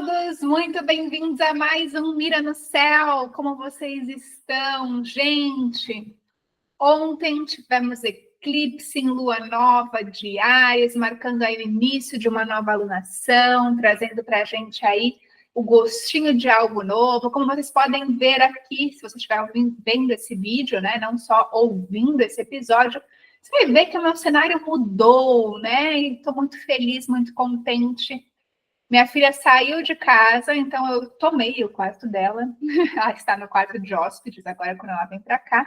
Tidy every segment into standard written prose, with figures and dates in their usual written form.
todos, muito bem-vindos a mais um Mira no Céu. Como vocês estão, gente? Ontem tivemos eclipse em lua nova de Áries, marcando aí o início de uma nova alunação, trazendo para a gente aí o gostinho de algo novo. Como vocês podem ver aqui, se você estiver vendo esse vídeo, né, não só ouvindo esse episódio, você vai ver que o meu cenário mudou, né? E estou muito feliz, muito contente. Minha filha saiu de casa, então eu tomei o quarto dela. Ela está no quarto de hóspedes agora, quando ela vem para cá.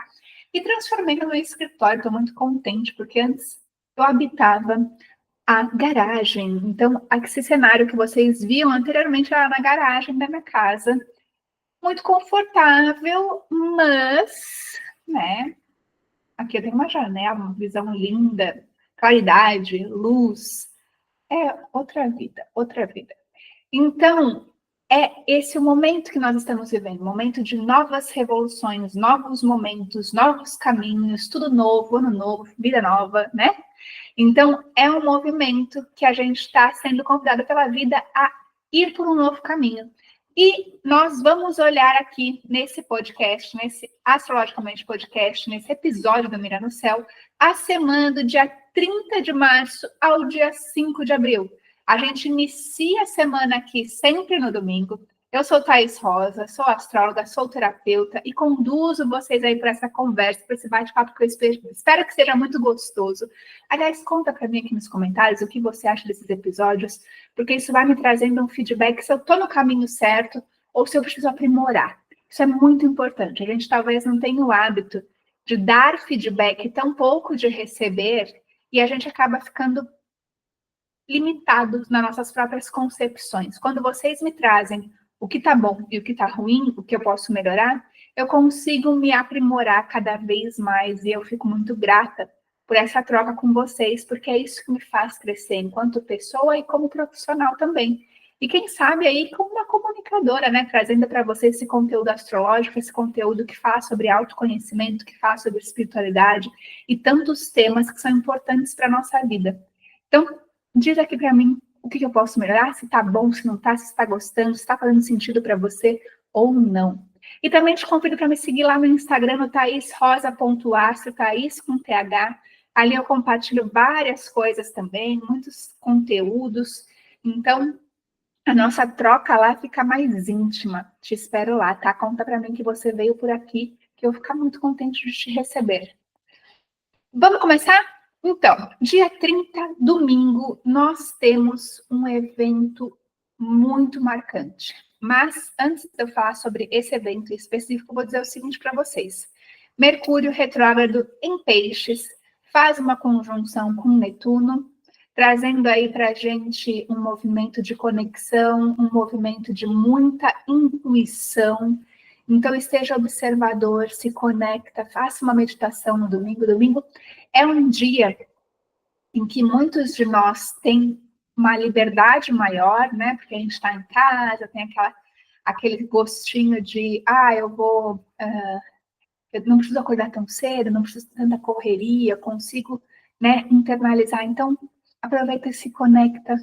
E transformei no meu escritório. Estou muito contente, porque antes eu habitava a garagem. Então, esse cenário que vocês viam anteriormente era na garagem da minha casa. Muito confortável, mas, né? Aqui eu tenho uma janela, uma visão linda, claridade, luz. É outra vida, outra vida. Então, é esse o momento que nós estamos vivendo, momento de novas revoluções, novos momentos, novos caminhos, tudo novo, ano novo, vida nova, né? Então, é um movimento que a gente está sendo convidado pela vida a ir por um novo caminho. E nós vamos olhar aqui nesse podcast, nesse Astrologicamente Podcast, nesse episódio do Mira no Céu, a semana do dia 30 de março ao dia 5 de abril. A gente inicia a semana aqui sempre no domingo. Eu sou Thaís Rosa, sou astróloga, sou terapeuta e conduzo vocês aí para essa conversa, para esse bate-papo que eu espero que seja muito gostoso. Aliás, conta para mim aqui nos comentários o que você acha desses episódios, porque isso vai me trazendo um feedback se eu estou no caminho certo ou se eu preciso aprimorar. Isso é muito importante. A gente talvez não tenha o hábito de dar feedback, tão pouco de receber, e a gente acaba ficando limitados nas nossas próprias concepções. Quando vocês me trazem o que está bom e o que está ruim, o que eu posso melhorar, eu consigo me aprimorar cada vez mais e eu fico muito grata por essa troca com vocês, porque é isso que me faz crescer enquanto pessoa e como profissional também. E quem sabe aí como uma comunicadora, né, trazendo para vocês esse conteúdo astrológico, esse conteúdo que fala sobre autoconhecimento, que fala sobre espiritualidade e tantos temas que são importantes para a nossa vida. Então, diz aqui para mim o que eu posso melhorar, se tá bom, se não tá, se está gostando, se está fazendo sentido para você ou não. E também te convido para me seguir lá no Instagram, no thaisrosa.astro, Thaís com TH. Ali eu compartilho várias coisas também, muitos conteúdos. Então, a nossa troca lá fica mais íntima. Te espero lá, tá? Conta para mim que você veio por aqui, que eu vou ficar muito contente de te receber. Vamos começar? Então, dia 30, domingo, nós temos um evento muito marcante. Mas, antes de eu falar sobre esse evento específico, eu vou dizer o seguinte para vocês. Mercúrio retrógrado em Peixes faz uma conjunção com Netuno, trazendo aí para a gente um movimento de conexão, um movimento de muita intuição. Então, esteja observador, se conecta, faça uma meditação no domingo. Domingo é um dia em que muitos de nós têm uma liberdade maior, né? Porque a gente está em casa, tem aquele gostinho de, eu não preciso acordar tão cedo, não preciso de tanta correria, consigo, né, internalizar. Então, aproveita e se conecta,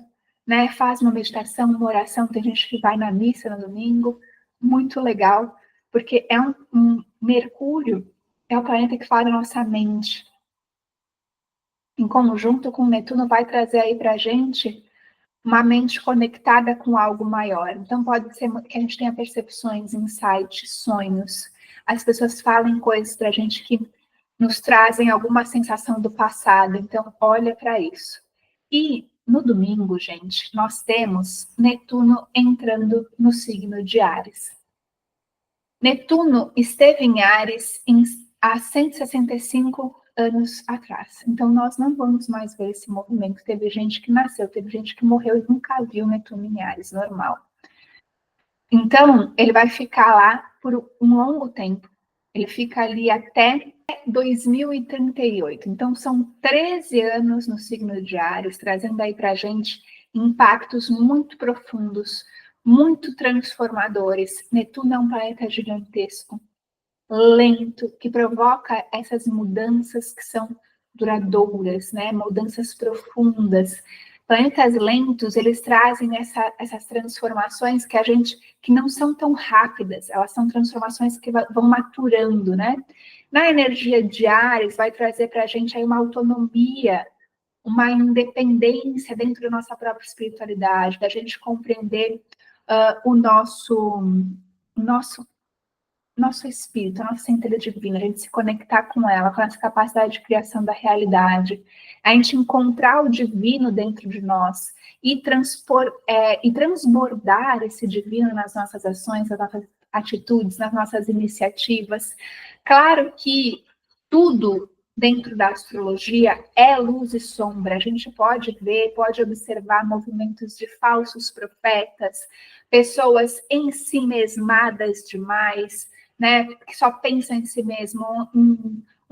né? Faz uma meditação, uma oração. Tem gente que vai na missa no domingo, muito legal, porque é um Mercúrio, é o planeta que fala da nossa mente. Em conjunto com Netuno, vai trazer aí para a gente uma mente conectada com algo maior. Então, pode ser que a gente tenha percepções, insights, sonhos. As pessoas falem coisas para a gente que nos trazem alguma sensação do passado. Então, olha para isso. E no domingo, gente, nós temos Netuno entrando no signo de Áries. Netuno esteve em Áries há 165 anos atrás. Então, nós não vamos mais ver esse movimento. Teve gente que nasceu, teve gente que morreu e nunca viu Netuno em Áries, normal. Então, ele vai ficar lá por um longo tempo. Ele fica ali até 2038. Então, são 13 anos no signo de Áries, trazendo aí para a gente impactos muito profundos, muito transformadores. Netuno é um planeta gigantesco, lento, que provoca essas mudanças que são duradouras, né? Mudanças profundas. Planetas lentos, eles trazem essas transformações que não são tão rápidas, elas são transformações que vão maturando, né? Na energia de Áries, vai trazer para a gente aí uma autonomia, uma independência dentro da nossa própria espiritualidade, da gente compreender o nosso espírito, a nossa centelha divina, a gente se conectar com ela, com essa capacidade de criação da realidade, a gente encontrar o divino dentro de nós e transbordar esse divino nas nossas ações, nas nossas atitudes, nas nossas iniciativas. Claro que tudo dentro da astrologia é luz e sombra. A gente pode ver, pode observar movimentos de falsos profetas, pessoas ensimesmadas demais, né, que só pensam em si mesmo,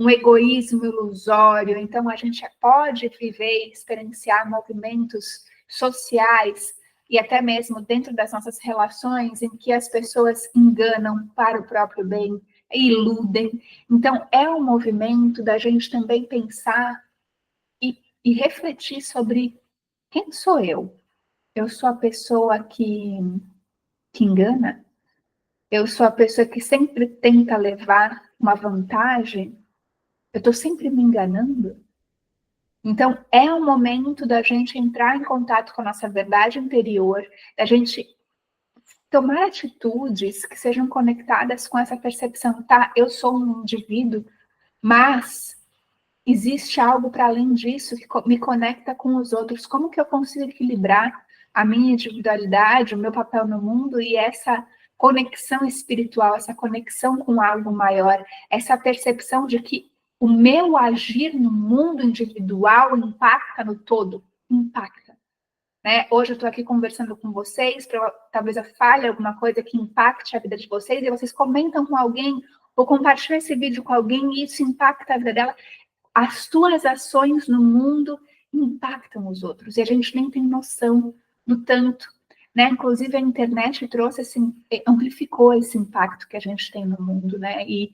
um egoísmo ilusório. Então, a gente pode viver e experienciar movimentos sociais e até mesmo dentro das nossas relações em que as pessoas enganam para o próprio bem, iludem. Então, é um movimento da gente também pensar e refletir sobre quem sou eu? Eu sou a pessoa que engana? Eu sou a pessoa que sempre tenta levar uma vantagem? Eu estou sempre me enganando? Então, é o momento da gente entrar em contato com a nossa verdade interior, da gente tomar atitudes que sejam conectadas com essa percepção, tá? Eu sou um indivíduo, mas existe algo para além disso que me conecta com os outros. Como que eu consigo equilibrar a minha individualidade, o meu papel no mundo e essa conexão espiritual, essa conexão com algo maior, essa percepção de que o meu agir no mundo individual impacta no todo, impacta. Né? Hoje eu estou aqui conversando com vocês, talvez eu fale alguma coisa que impacte a vida de vocês, e vocês comentam com alguém, ou compartilham esse vídeo com alguém, e isso impacta a vida dela. As tuas ações no mundo impactam os outros, e a gente nem tem noção do tanto, né? Inclusive a internet trouxe amplificou esse impacto que a gente tem no mundo, né? E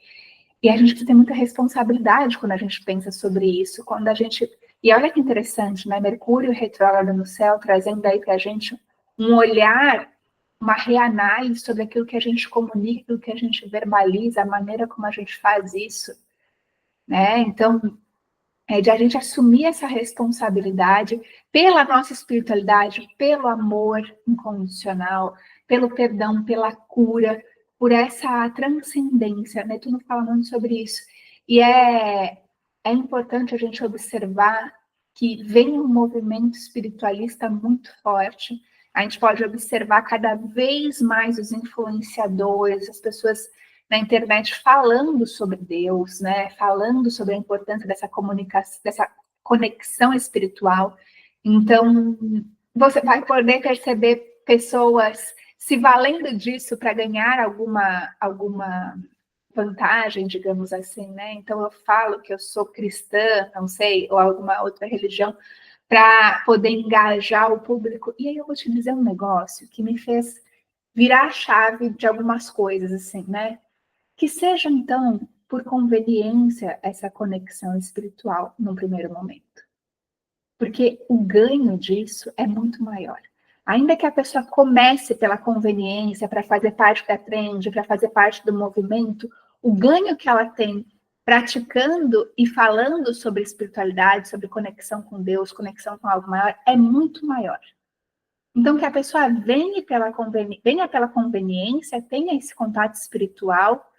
a gente tem muita responsabilidade quando a gente pensa sobre isso, quando a gente... E olha que interessante, né? Mercúrio retrógrado no céu, trazendo aí para a gente um olhar, uma reanálise sobre aquilo que a gente comunica, aquilo que a gente verbaliza, a maneira como a gente faz isso, né? Então, de a gente assumir essa responsabilidade pela nossa espiritualidade, pelo amor incondicional, pelo perdão, pela cura, por essa transcendência, né? Tu não fala muito sobre isso. E é importante a gente observar que vem um movimento espiritualista muito forte. A gente pode observar cada vez mais os influenciadores, as pessoas na internet falando sobre Deus, né? Falando sobre a importância dessa comunicação, dessa conexão espiritual. Então, você vai poder perceber pessoas se valendo disso para ganhar alguma vantagem, digamos assim, né? Então, eu falo que eu sou cristã, não sei, ou alguma outra religião, para poder engajar o público. E aí eu vou te dizer um negócio que me fez virar a chave de algumas coisas, assim, né? Que seja, então, por conveniência, essa conexão espiritual no primeiro momento. Porque o ganho disso é muito maior. Ainda que a pessoa comece pela conveniência, para fazer parte da trend, para fazer parte do movimento, o ganho que ela tem praticando e falando sobre espiritualidade, sobre conexão com Deus, conexão com algo maior, é muito maior. Então, que a pessoa venha pela conveniência, tenha esse contato espiritual,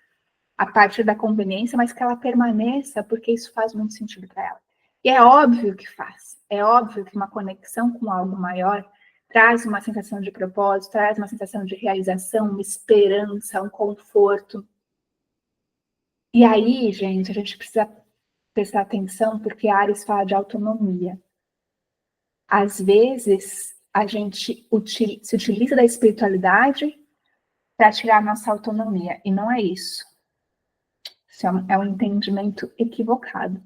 a partir da conveniência, mas que ela permaneça, porque isso faz muito sentido para ela. E é óbvio que faz. É óbvio que uma conexão com algo maior traz uma sensação de propósito, traz uma sensação de realização, uma esperança, um conforto. E aí, gente, a gente precisa prestar atenção, porque Áries fala de autonomia. Às vezes, a gente se utiliza da espiritualidade para tirar a nossa autonomia, e não é isso. Isso é um entendimento equivocado.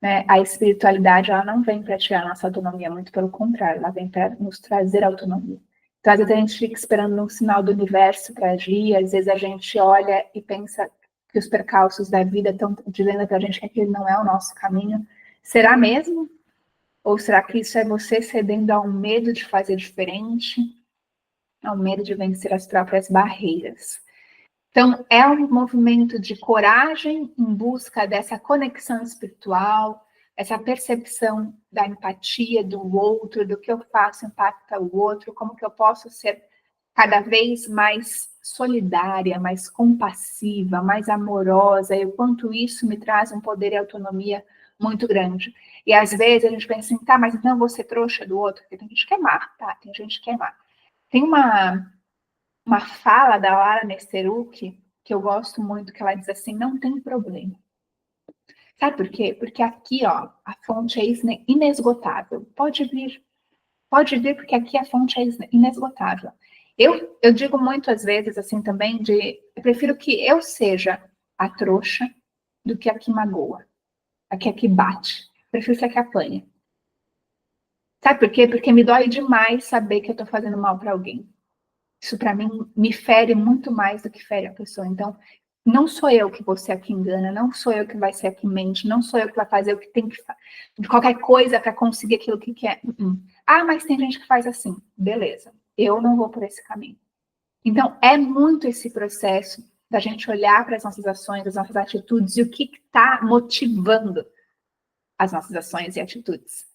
Né? A espiritualidade, ela não vem para tirar a nossa autonomia, muito pelo contrário, ela vem para nos trazer autonomia. Então, às vezes a gente fica esperando um sinal do universo para agir, às vezes a gente olha e pensa que os percalços da vida estão dizendo para a gente que aquele não é o nosso caminho. Será mesmo? Ou será que isso é você cedendo ao medo de fazer diferente, ao medo de vencer as próprias barreiras? Então, é um movimento de coragem em busca dessa conexão espiritual, essa percepção da empatia do outro, do que eu faço impacta o outro, como que eu posso ser cada vez mais solidária, mais compassiva, mais amorosa, e o quanto isso me traz um poder e autonomia muito grande. E às vezes a gente pensa assim, tá, mas então eu vou ser trouxa do outro, porque tem gente que é má, tá? Tem gente que é má. Tem uma fala da Lara Nesteruk, que eu gosto muito, que ela diz assim, não tem problema. Sabe por quê? Porque aqui, ó, a fonte é inesgotável. Pode vir porque aqui a fonte é inesgotável. Eu digo muito às vezes assim também eu prefiro que eu seja a trouxa do que a que magoa, a que bate. Prefiro ser a que apanha. Sabe por quê? Porque me dói demais saber que eu tô fazendo mal para alguém. Isso para mim me fere muito mais do que fere a pessoa. Então, não sou eu que vou ser a que engana, não sou eu que vai ser a que mente, não sou eu que vai fazer o que tem que fazer, de qualquer coisa para conseguir aquilo que quer. Ah, mas tem gente que faz assim. Beleza, eu não vou por esse caminho. Então, é muito esse processo da gente olhar para as nossas ações, as nossas atitudes e o que está motivando as nossas ações e atitudes.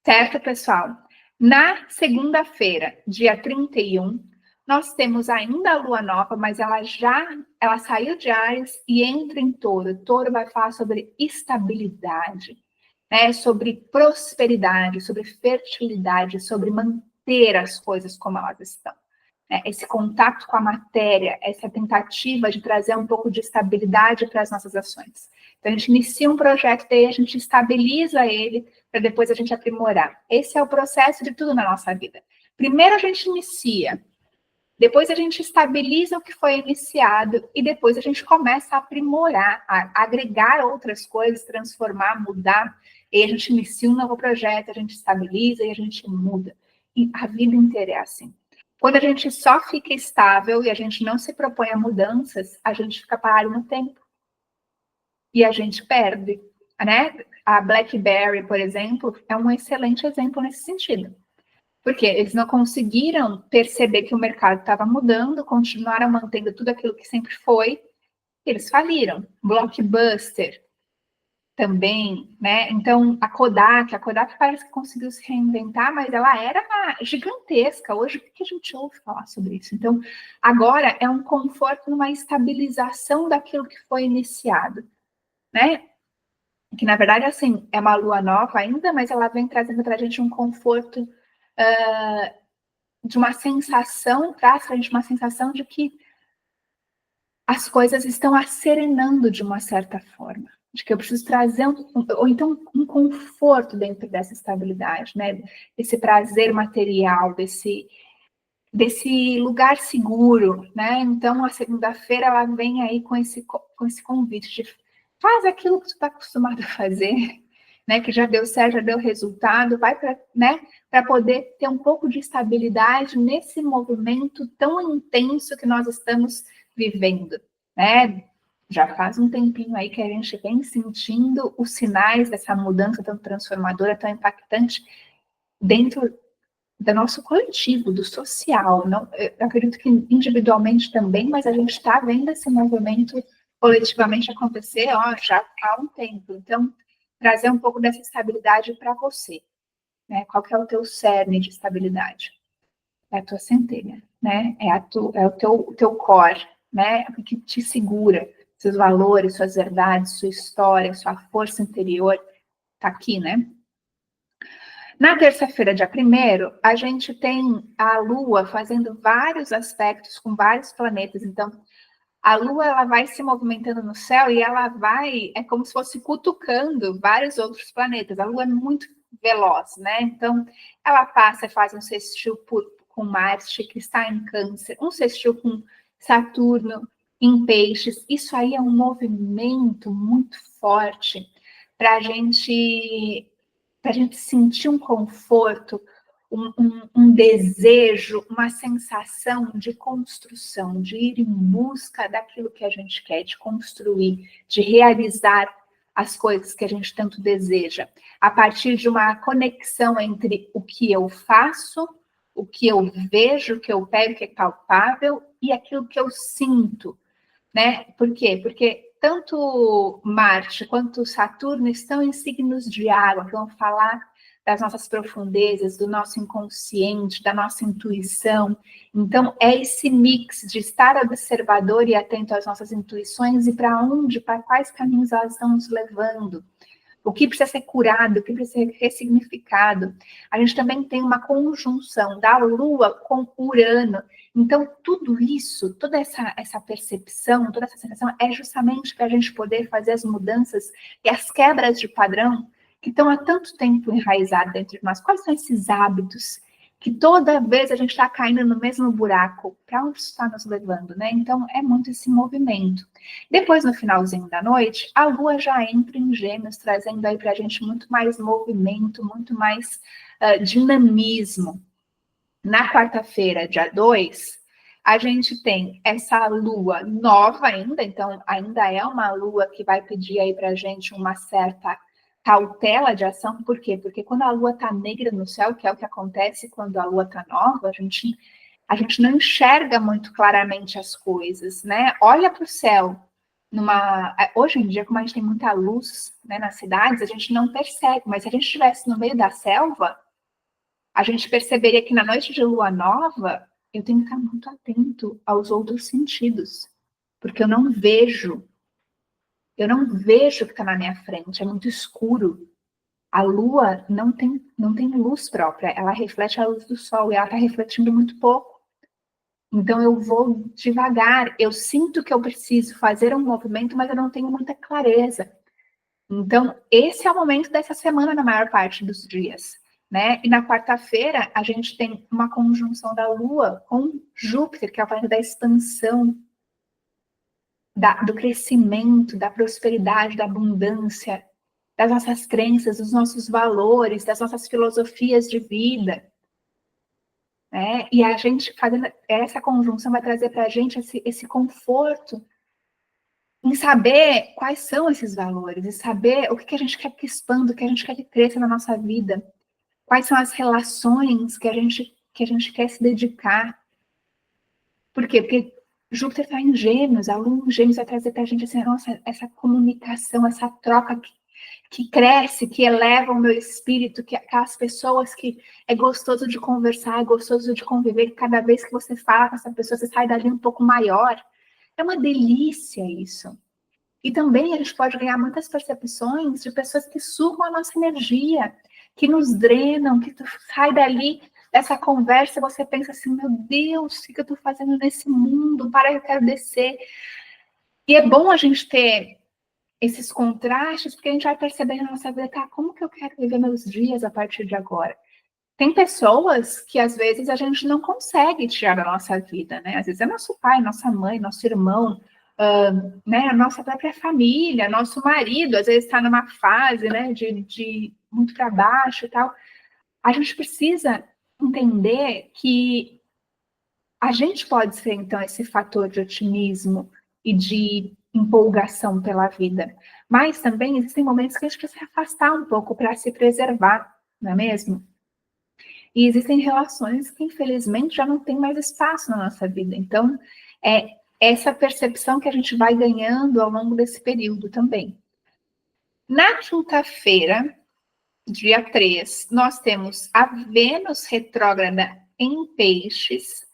Certo, pessoal? Na segunda-feira, dia 31, nós temos ainda a lua nova, mas ela saiu de Áries e entra em Touro. Touro vai falar sobre estabilidade, né? Sobre prosperidade, sobre fertilidade, sobre manter as coisas como elas estão. Esse contato com a matéria, essa tentativa de trazer um pouco de estabilidade para as nossas ações. Então, a gente inicia um projeto, daí a gente estabiliza ele, para depois a gente aprimorar. Esse é o processo de tudo na nossa vida. Primeiro a gente inicia, depois a gente estabiliza o que foi iniciado, e depois a gente começa a aprimorar, a agregar outras coisas, transformar, mudar, e a gente inicia um novo projeto, a gente estabiliza e a gente muda. E a vida inteira é assim. Quando a gente só fica estável e a gente não se propõe a mudanças, a gente fica parado no tempo. E a gente perde, né? A BlackBerry, por exemplo, é um excelente exemplo nesse sentido. Porque eles não conseguiram perceber que o mercado estava mudando, continuaram mantendo tudo aquilo que sempre foi, eles faliram. Blockbuster também, né? Então, a Kodak parece que conseguiu se reinventar, mas ela era gigantesca. Hoje, o que a gente ouve falar sobre isso? Então, agora é um conforto numa estabilização daquilo que foi iniciado, né? Que, na verdade, assim, é uma lua nova ainda, mas ela vem trazendo para a gente um conforto de uma sensação, traz para a gente uma sensação de que as coisas estão acerenando de uma certa forma, de que eu preciso trazer ou então um conforto dentro dessa estabilidade, né? Desse prazer material, desse lugar seguro, né? Então a segunda-feira ela vem aí com esse convite de faz aquilo que tu está acostumado a fazer, né? Que já deu certo, já deu resultado, vai para, né? Para poder ter um pouco de estabilidade nesse movimento tão intenso que nós estamos vivendo, né? Já faz um tempinho aí que a gente vem sentindo os sinais dessa mudança tão transformadora, tão impactante dentro do nosso coletivo, do social. Não, eu acredito que individualmente também, mas a gente está vendo esse movimento coletivamente acontecer, ó, já há um tempo. Então, trazer um pouco dessa estabilidade para você, né? Qual que é o teu cerne de estabilidade? É a tua centelha, né? É o teu core, né? O que te segura, seus valores, suas verdades, sua história, sua força interior, tá aqui, né? Na terça-feira, dia 1º, a gente tem a Lua fazendo vários aspectos com vários planetas. Então, a Lua ela vai se movimentando no céu e ela é como se fosse cutucando vários outros planetas. A Lua é muito veloz, né? Então, ela passa e faz um sextil com Marte, que está em Câncer, um sextil com Saturno em Peixes. Isso aí é um movimento muito forte para a gente sentir um conforto, um desejo, uma sensação de construção, de ir em busca daquilo que a gente quer, de construir, de realizar as coisas que a gente tanto deseja, a partir de uma conexão entre o que eu faço, o que eu vejo, o que eu pego, que é palpável, e aquilo que eu sinto, né? Por quê? Porque tanto Marte quanto Saturno estão em signos de água, que vão falar das nossas profundezas, do nosso inconsciente, da nossa intuição. Então, é esse mix de estar observador e atento às nossas intuições e para onde, para quais caminhos elas estão nos levando. O que precisa ser curado, o que precisa ser ressignificado. A gente também tem uma conjunção da Lua com Urano. Então, tudo isso, toda essa percepção, toda essa sensação é justamente para a gente poder fazer as mudanças e as quebras de padrão que estão há tanto tempo enraizadas dentro de nós. Quais são esses hábitos que toda vez a gente está caindo no mesmo buraco? Para onde isso está nos levando, né? Então, é muito esse movimento. Depois, no finalzinho da noite, a Lua já entra em Gêmeos, trazendo aí para a gente muito mais movimento, muito mais dinamismo. Na quarta-feira, dia 2, a gente tem essa Lua nova ainda, então ainda é uma Lua que vai pedir aí para a gente uma certa cautela de ação. Por quê? Porque quando a Lua está negra no céu, que é o que acontece quando a Lua está nova, a gente não enxerga muito claramente as coisas, né? Olha para o céu. Hoje em dia, como a gente tem muita luz, né, nas cidades, a gente não percebe, mas se a gente estivesse no meio da selva, a gente perceberia que na noite de lua nova, eu tenho que estar muito atento aos outros sentidos, porque eu não vejo o que está na minha frente, é muito escuro. A lua não tem luz própria, ela reflete a luz do sol e ela está refletindo muito pouco. Então, eu vou devagar, eu sinto que eu preciso fazer um movimento, mas eu não tenho muita clareza. Então, esse é o momento dessa semana na maior parte dos dias, né? E na quarta-feira, a gente tem uma conjunção da Lua com Júpiter, que é o planeta da expansão, do crescimento, da prosperidade, da abundância, das nossas crenças, dos nossos valores, das nossas filosofias de vida. E a gente fazendo essa conjunção vai trazer para a gente esse conforto em saber quais são esses valores, e saber o que a gente quer que expanda, o que a gente quer que cresça na nossa vida, quais são as relações que a gente quer se dedicar. Por quê? Porque Júpiter está em Gêmeos, a Lua em Gêmeos vai trazer para a gente essa comunicação, essa troca que cresce, que eleva o meu espírito, que as pessoas que é gostoso de conversar, é gostoso de conviver, que cada vez que você fala com essa pessoa, você sai dali um pouco maior. É uma delícia isso. E também a gente pode ganhar muitas percepções de pessoas que sugam a nossa energia, que nos drenam, que tu sai dali dessa conversa, você pensa assim, meu Deus, o que eu estou fazendo nesse mundo? Para, eu quero descer. E é bom a gente ter esses contrastes, porque a gente vai perceber na nossa vida, tá, como que eu quero viver meus dias a partir de agora? Tem pessoas que, às vezes, a gente não consegue tirar da nossa vida, né? Às vezes é nosso pai, nossa mãe, nosso irmão, né? A nossa própria família, nosso marido, às vezes está numa fase, né, de muito para baixo e tal. A gente precisa entender que a gente pode ser, então, esse fator de otimismo e de empolgação pela vida. Mas também existem momentos que a gente precisa se afastar um pouco para se preservar, não é mesmo? E existem relações que, infelizmente, já não tem mais espaço na nossa vida. Então, é essa percepção que a gente vai ganhando ao longo desse período também. Na quinta-feira, dia 3, nós temos a Vênus retrógrada em Peixes,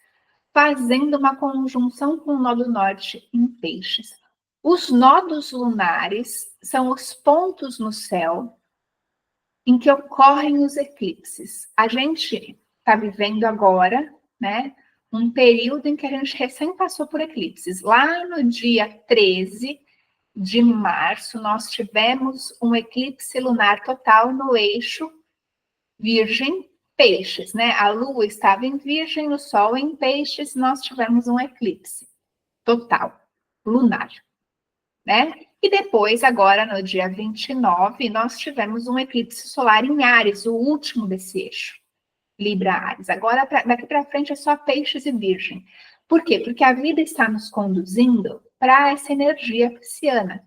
fazendo uma conjunção com o nó do norte em Peixes. Os nodos lunares são os pontos no céu em que ocorrem os eclipses. A gente está vivendo agora, né, um período em que a gente recém passou por eclipses. Lá no dia 13 de março, nós tivemos um eclipse lunar total no eixo Virgem-Peixes, né? A Lua estava em Virgem, o Sol em Peixes, nós tivemos um eclipse total, lunar, né? E depois, agora, no dia 29, nós tivemos um eclipse solar em Áries, o último desse eixo, Libra-Áries. Agora, daqui para frente, é só Peixes e Virgem. Por quê? Porque a vida está nos conduzindo para essa energia pisciana.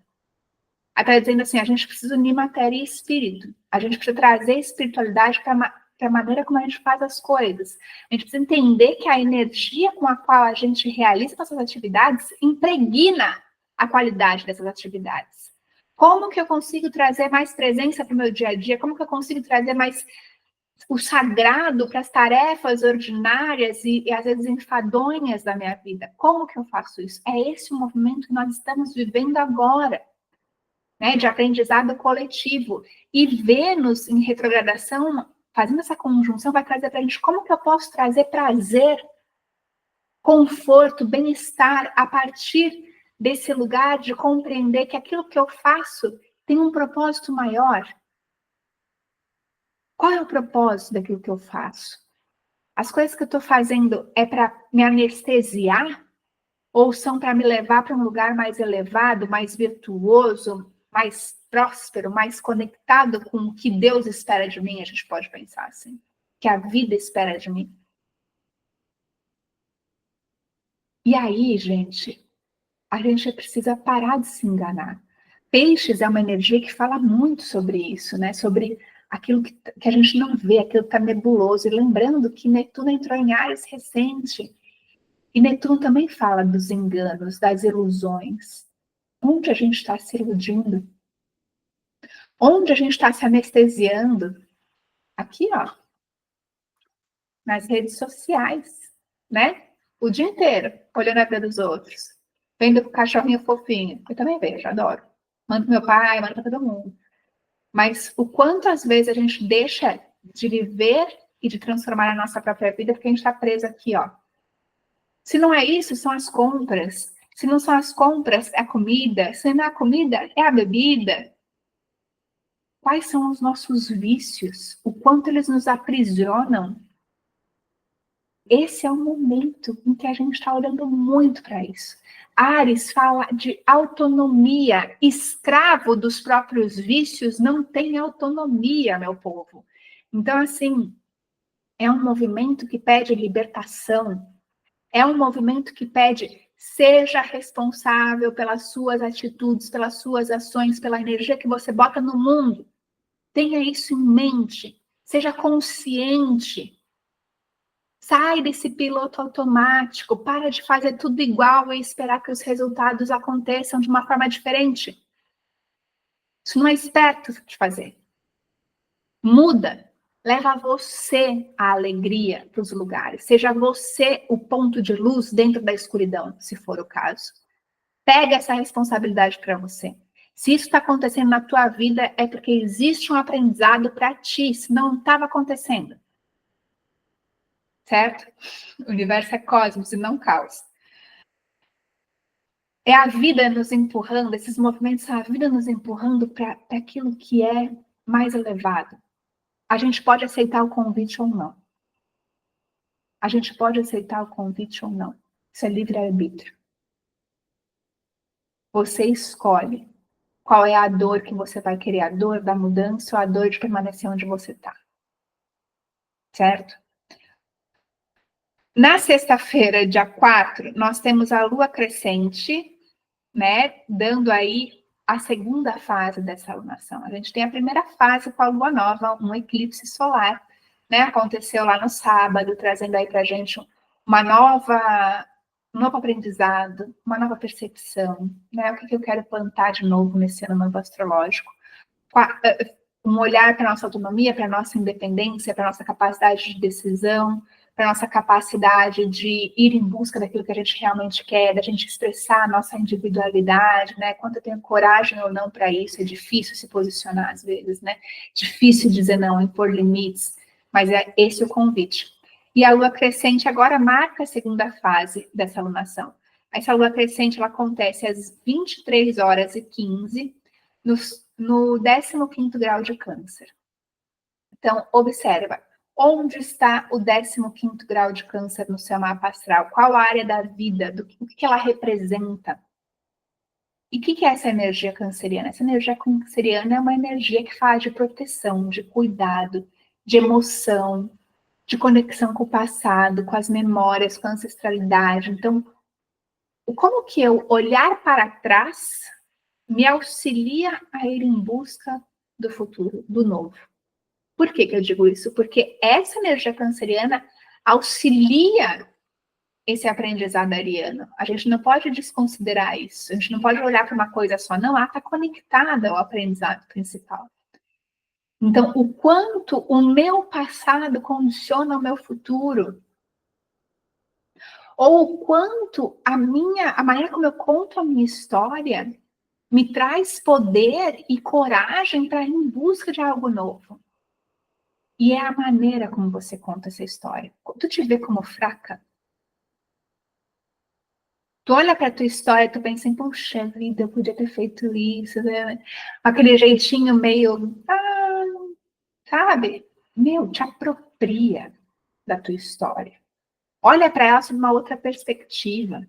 Aí está dizendo assim, a gente precisa unir matéria e espírito. A gente precisa trazer espiritualidade para a maneira como a gente faz as coisas. A gente precisa entender que a energia com a qual a gente realiza essas atividades impregna a qualidade dessas atividades. Como que eu consigo trazer mais presença para o meu dia a dia? Como que eu consigo trazer mais o sagrado para as tarefas ordinárias e às vezes enfadonhas da minha vida? Como que eu faço isso? É esse o movimento que nós estamos vivendo agora, né, de aprendizado coletivo. E Vênus em retrogradação, fazendo essa conjunção, vai trazer para a gente como que eu posso trazer prazer, conforto, bem-estar a partir desse lugar de compreender que aquilo que eu faço tem um propósito maior. Qual é o propósito daquilo que eu faço? As coisas que eu estou fazendo é para me anestesiar? Ou são para me levar para um lugar mais elevado, mais virtuoso, mais próspero, mais conectado com o que Deus espera de mim? A gente pode pensar assim. Que a vida espera de mim. E aí, gente, a gente precisa parar de se enganar. Peixes é uma energia que fala muito sobre isso, né? Sobre aquilo que a gente não vê, aquilo que está nebuloso. E lembrando que Netuno entrou em Áries recente. E Netuno também fala dos enganos, das ilusões. Onde a gente está se iludindo? Onde a gente está se anestesiando? Aqui, ó, nas redes sociais, né? O dia inteiro, olhando a vida dos outros. Vendo o cachorrinho fofinho. Eu também vejo, adoro. Mando pro meu pai, mando para todo mundo. Mas o quanto às vezes a gente deixa de viver e de transformar a nossa própria vida porque a gente está preso aqui, ó. Se não é isso, são as compras. Se não são as compras, é a comida. Se não é a comida, é a bebida. Quais são os nossos vícios? O quanto eles nos aprisionam? Esse é o momento em que a gente está olhando muito para isso. Ares fala de autonomia. Escravo dos próprios vícios não tem autonomia, meu povo. Então, assim, é um movimento que pede libertação. É um movimento que pede seja responsável pelas suas atitudes, pelas suas ações, pela energia que você bota no mundo. Tenha isso em mente. Seja consciente. Sai desse piloto automático. Para de fazer tudo igual e esperar que os resultados aconteçam de uma forma diferente. Isso não é esperto de fazer. Muda. Leva você a alegria para os lugares. Seja você o ponto de luz dentro da escuridão, se for o caso. Pega essa responsabilidade para você. Se isso está acontecendo na tua vida, é porque existe um aprendizado para ti, se não estava acontecendo. Certo? O universo é cosmos e não caos. É a vida nos empurrando, esses movimentos são a vida nos empurrando para aquilo que é mais elevado. A gente pode aceitar o convite ou não. A gente pode aceitar o convite ou não. Isso é livre-arbítrio. Você escolhe qual é a dor que você vai querer, a dor da mudança ou a dor de permanecer onde você está. Certo? Na sexta-feira, dia 4, nós temos a lua crescente, né? Dando aí a segunda fase dessa alunação. A gente tem a primeira fase com a lua nova, um eclipse solar, né? Aconteceu lá no sábado, trazendo aí pra gente uma um novo aprendizado, uma nova percepção, né? O que eu quero plantar de novo nesse ano novo astrológico? Um olhar para a nossa autonomia, para a nossa independência, para a nossa capacidade de decisão, para a nossa capacidade de ir em busca daquilo que a gente realmente quer, da gente expressar a nossa individualidade, né? Quanto eu tenho coragem ou não para isso, é difícil se posicionar às vezes, né? Difícil dizer não, impor limites, mas é esse o convite. E a lua crescente agora marca a segunda fase dessa alunação. Essa lua crescente, ela acontece às 23h15, no 15º grau de câncer. Então, observa, onde está o 15º grau de câncer no seu mapa astral? Qual a área da vida? O que ela representa? E o que é essa energia canceriana? Essa energia canceriana é uma energia que fala de proteção, de cuidado, de emoção, de conexão com o passado, com as memórias, com a ancestralidade. Então, como que eu olhar para trás me auxilia a ir em busca do futuro, do novo. Por que eu digo isso? Porque essa energia canceriana auxilia esse aprendizado ariano. A gente não pode desconsiderar isso. A gente não pode olhar para uma coisa só. Não, ela está conectada ao aprendizado principal. Então, o quanto o meu passado condiciona o meu futuro, ou o quanto a maneira como eu conto a minha história me traz poder e coragem para ir em busca de algo novo. E é a maneira como você conta essa história. Tu te vê como fraca? Tu olha para a tua história e tu pensa em, poxa vida, eu podia ter feito isso, né? Aquele jeitinho meio, sabe? Meu, te apropria da tua história. Olha para ela sob uma outra perspectiva.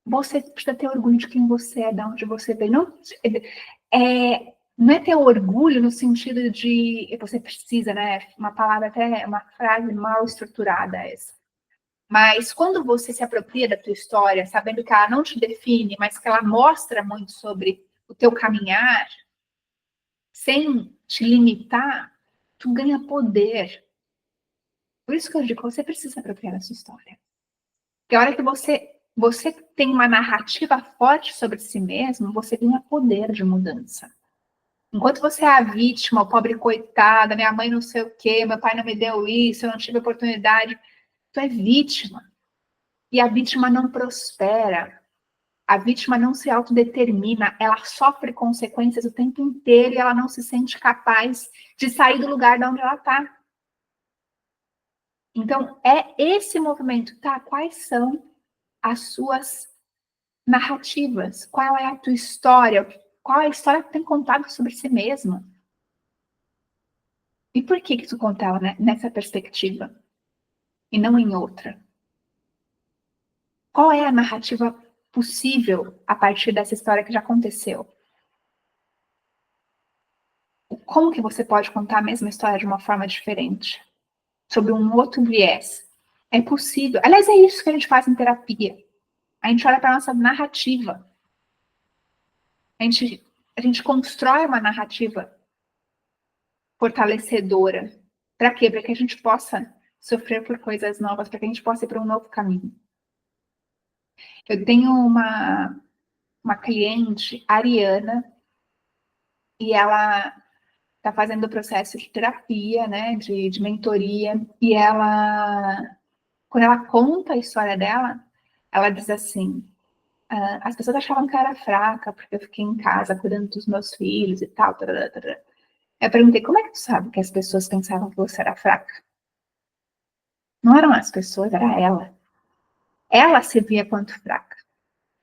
Você precisa ter orgulho de quem você é, de onde você veio. Não é ter orgulho no sentido de você precisa, né? Uma palavra até, uma frase mal estruturada essa. Mas quando você se apropria da tua história, sabendo que ela não te define, mas que ela mostra muito sobre o teu caminhar, sem te limitar, tu ganha poder. Por isso que eu digo, você precisa se apropriar da sua história. Porque a hora que você tem uma narrativa forte sobre si mesmo, você ganha poder de mudança. Enquanto você é a vítima, o pobre coitada, minha mãe não sei o quê, meu pai não me deu isso, eu não tive oportunidade, tu é vítima. E a vítima não prospera. A vítima não se autodetermina, ela sofre consequências o tempo inteiro e ela não se sente capaz de sair do lugar de onde ela está. Então, é esse movimento, tá? Quais são as suas narrativas? Qual é a tua história? Qual é a história que tu tem contado sobre si mesma? E por que tu conta ela, né, nessa perspectiva e não em outra? Qual é a narrativa possível a partir dessa história que já aconteceu? Como que você pode contar a mesma história de uma forma diferente? Sobre um outro viés? É possível. Aliás, é isso que a gente faz em terapia. A gente olha para a nossa narrativa. A gente constrói uma narrativa fortalecedora. Para quê? Para que a gente possa sofrer por coisas novas, para que a gente possa ir para um novo caminho. Eu tenho uma cliente, Ariana, e ela está fazendo o processo de terapia, né, de mentoria, e quando ela conta a história dela, ela diz assim, as pessoas achavam que eu era fraca, porque eu fiquei em casa cuidando dos meus filhos e tal, tarará, tarará. Eu perguntei, como é que tu sabe que as pessoas pensavam que você era fraca? Não eram as pessoas, era ela. Ela se via quanto fraca.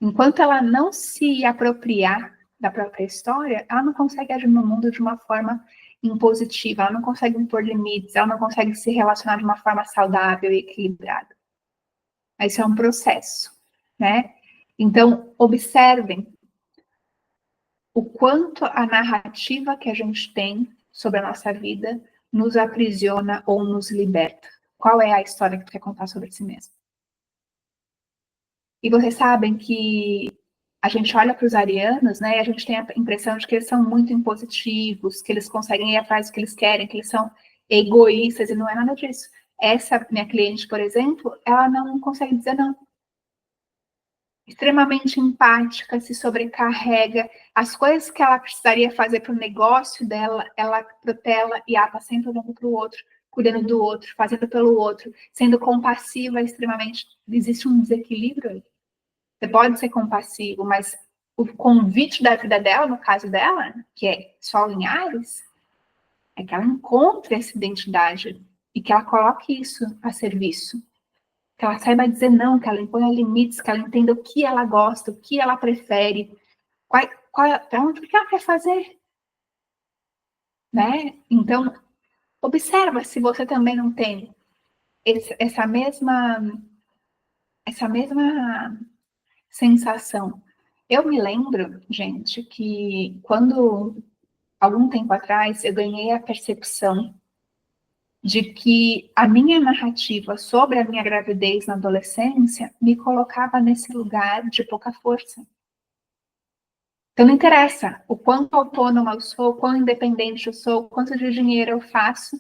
Enquanto ela não se apropriar da própria história, ela não consegue agir no mundo de uma forma impositiva, ela não consegue impor limites, ela não consegue se relacionar de uma forma saudável e equilibrada. Isso é um processo, né? Então, observem o quanto a narrativa que a gente tem sobre a nossa vida nos aprisiona ou nos liberta. Qual é a história que tu quer contar sobre si mesmo? E vocês sabem que a gente olha para os arianos, né, e a gente tem a impressão de que eles são muito impositivos, que eles conseguem ir atrás do que eles querem, que eles são egoístas, e não é nada disso. Essa minha cliente, por exemplo, ela não consegue dizer não. Extremamente empática, se sobrecarrega. As coisas que ela precisaria fazer para o negócio dela, ela protela e ela está sempre olhando para o outro, cuidando do outro, fazendo pelo outro, sendo compassiva extremamente. Existe um desequilíbrio aí. Você pode ser compassivo, mas o convite da vida dela, no caso dela, que é Sol em Ares, é que ela encontre essa identidade e que ela coloque isso a serviço. Que ela saiba dizer não, que ela imponha limites, que ela entenda o que ela gosta, o que ela prefere, o que ela quer fazer. Né? Então, observa se você também não tem essa mesma sensação. Eu me lembro, gente, que quando, algum tempo atrás, eu ganhei a percepção de que a minha narrativa sobre a minha gravidez na adolescência me colocava nesse lugar de pouca força. Então não interessa o quanto autônoma eu sou, o quão independente eu sou, o quanto de dinheiro eu faço.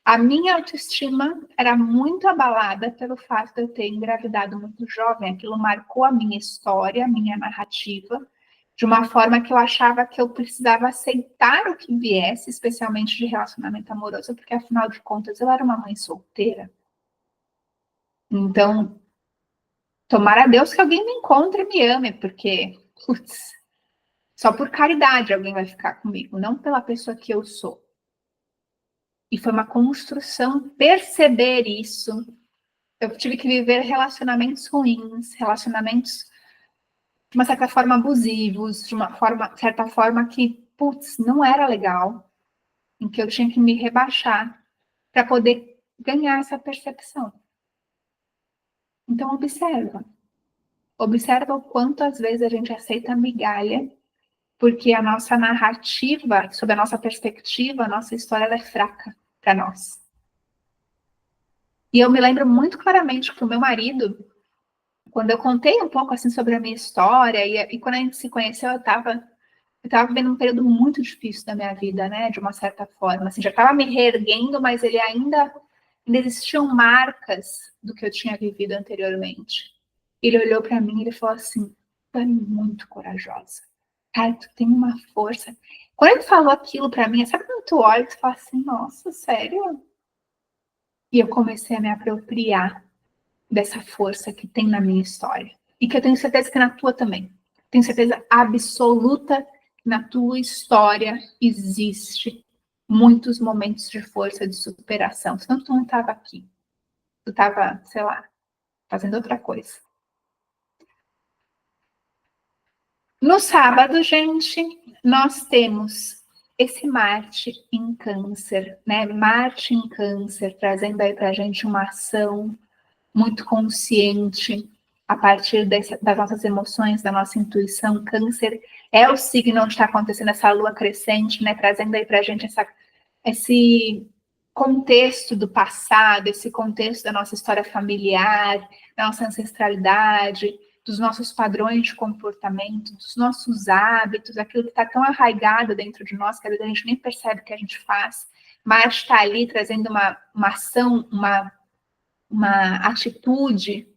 A minha autoestima era muito abalada pelo fato de eu ter engravidado muito jovem. Aquilo marcou a minha história, a minha narrativa, de uma forma que eu achava que eu precisava aceitar o que viesse, especialmente de relacionamento amoroso, porque afinal de contas eu era uma mãe solteira. Então, tomara a Deus que alguém me encontre e me ame, porque, putz, só por caridade alguém vai ficar comigo, não pela pessoa que eu sou. E foi uma construção perceber isso. Eu tive que viver relacionamentos ruins, relacionamentos de uma certa forma abusivos, de uma certa forma que, putz, não era legal, em que eu tinha que me rebaixar para poder ganhar essa percepção. Então, observa. Observa o quanto às vezes a gente aceita migalha, porque a nossa narrativa, sob a nossa perspectiva, a nossa história ela é fraca para nós. E eu me lembro muito claramente que o meu marido, quando eu contei um pouco assim sobre a minha história, e quando a gente se conheceu, eu estava vivendo um período muito difícil da minha vida, né? De uma certa forma. Assim, já estava me reerguendo, mas ele ainda existiam marcas do que eu tinha vivido anteriormente. Ele olhou para mim e ele falou assim: tu é muito corajosa. Cara, tu tem uma força. Quando ele falou aquilo para mim, sabe quando tu olha e tu fala assim, nossa, sério? E eu comecei a me apropriar dessa força que tem na minha história. E que eu tenho certeza que na tua também. Tenho certeza absoluta que na tua história existe muitos momentos de força, de superação. Senão tu não estava aqui. Tu estava, sei lá, fazendo outra coisa. No sábado, gente, nós temos esse Marte em Câncer, né? Marte em Câncer, trazendo aí pra gente uma ação muito consciente a partir das nossas emoções, da nossa intuição. Câncer é o signo onde está acontecendo essa lua crescente, né? Trazendo aí pra gente esse contexto do passado, esse contexto da nossa história familiar, da nossa ancestralidade, dos nossos padrões de comportamento, dos nossos hábitos, aquilo que está tão arraigado dentro de nós que às vezes a gente nem percebe que a gente faz. Marte está ali trazendo uma ação, uma atitude,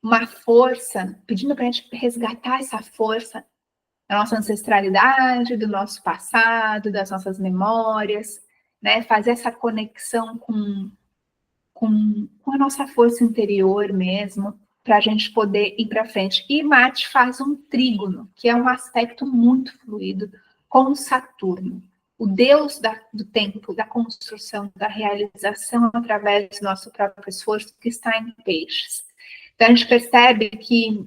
uma força, pedindo para a gente resgatar essa força da nossa ancestralidade, do nosso passado, das nossas memórias, né? Fazer essa conexão com a nossa força interior mesmo, para a gente poder ir para frente. E Marte faz um trígono, que é um aspecto muito fluido, com Saturno, o deus do tempo, da construção, da realização através do nosso próprio esforço, que está em Peixes. Então, a gente percebe que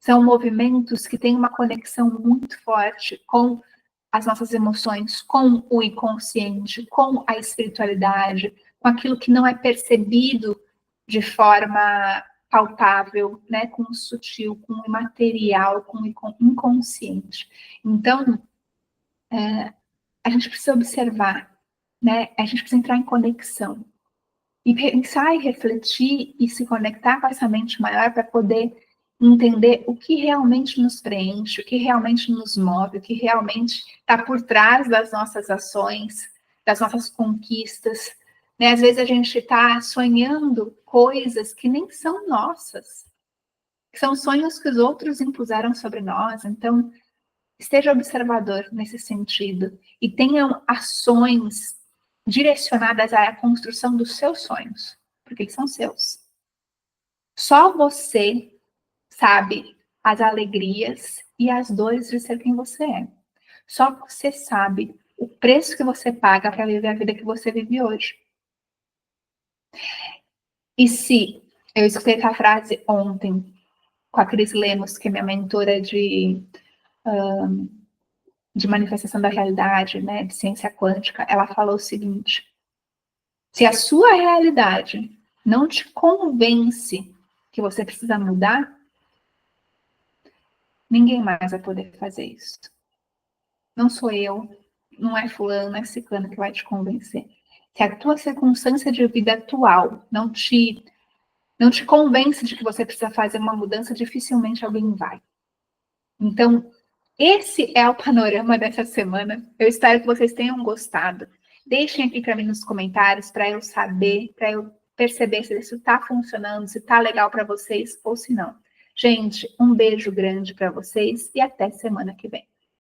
são movimentos que têm uma conexão muito forte com as nossas emoções, com o inconsciente, com a espiritualidade, com aquilo que não é percebido de forma palpável, né, com o sutil, com o imaterial, com o inconsciente. Então, a gente precisa observar, né, a gente precisa entrar em conexão e pensar e refletir e se conectar com essa mente maior para poder entender o que realmente nos preenche, o que realmente nos move, o que realmente está por trás das nossas ações, das nossas conquistas. Né? Às vezes a gente está sonhando coisas que nem são nossas, que são sonhos que os outros impuseram sobre nós. Então, esteja observador nesse sentido e tenham ações direcionadas à construção dos seus sonhos, porque eles são seus. Só você sabe as alegrias e as dores de ser quem você é. Só você sabe o preço que você paga para viver a vida que você vive hoje. E se eu escutei essa frase ontem com a Cris Lemos, que é minha mentora de manifestação da realidade, né, de ciência quântica, ela falou o seguinte: se a sua realidade não te convence que você precisa mudar, ninguém mais vai poder fazer isso. Não sou eu, não é fulano, não é ciclano que vai te convencer. Se a tua circunstância de vida atual não te convence de que você precisa fazer uma mudança, dificilmente alguém vai. Então, esse é o panorama dessa semana. Eu espero que vocês tenham gostado. Deixem aqui para mim nos comentários para eu saber, para eu perceber se isso está funcionando, se está legal para vocês ou se não. Gente, um beijo grande para vocês e até semana que vem.